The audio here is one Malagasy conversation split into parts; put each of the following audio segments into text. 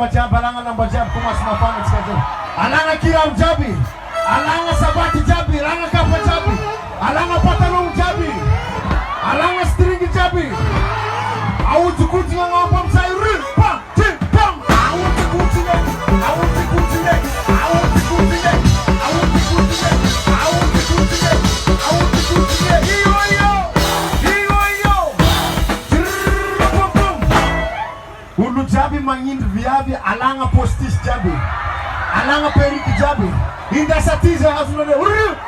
namba jab, alanga namba jab, kuma sinafanya tikaje. Alanga kiram jabi, alanga sabati jabi, alanga kapa jabi, alanga patalong jabi, alanga string jabi. Au tukuti ngapa msairin, pa, tim, pam. Au tukuti ne, au tukuti ne, au tukuti ne, au tukuti ne, au tukuti ne, au tukuti ne. Hiyo hiyo, hiyo hiyo. Pum pum. Ulu jabi mangin viavi, alanga postis jabi, alanga periki jabi. Inda satiza hasunone,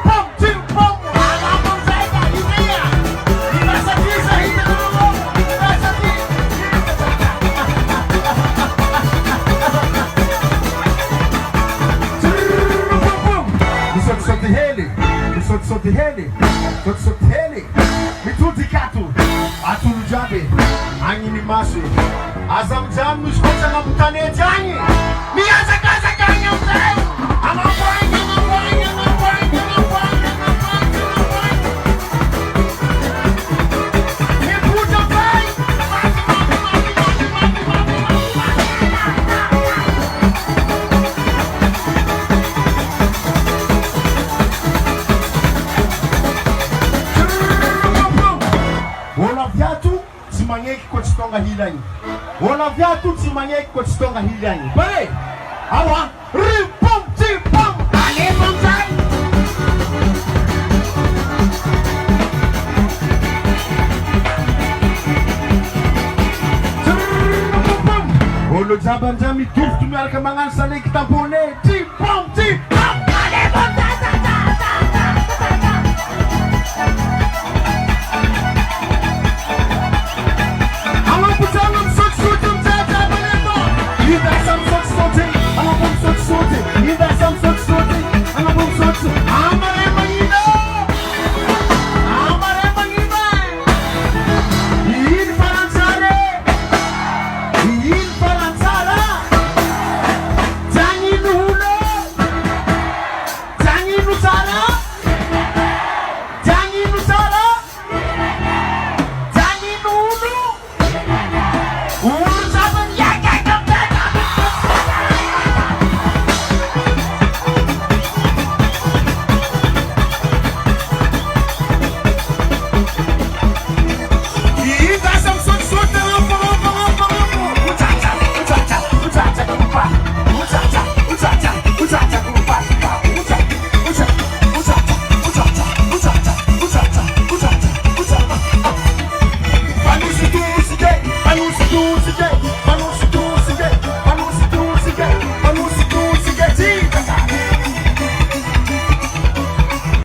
pam, tim, pam. Alanga msaida, imeya. Inda satiza hita kumo. Sote heli, mituti katu, atulu jabe, angini masu, azam jamu shkocha na mutane jangi, miyaza kaza kanya mzee, anapwanya. Simanyeki kwa chitonga hilanyi. Wala viatu simanyeki kwa chitonga hilanyi. Bale, awa, ripom, tipom, alipom zai. Olo jaban jami tuf tumial kemangan salik kita bone. Tipom, tipom, alipom zai.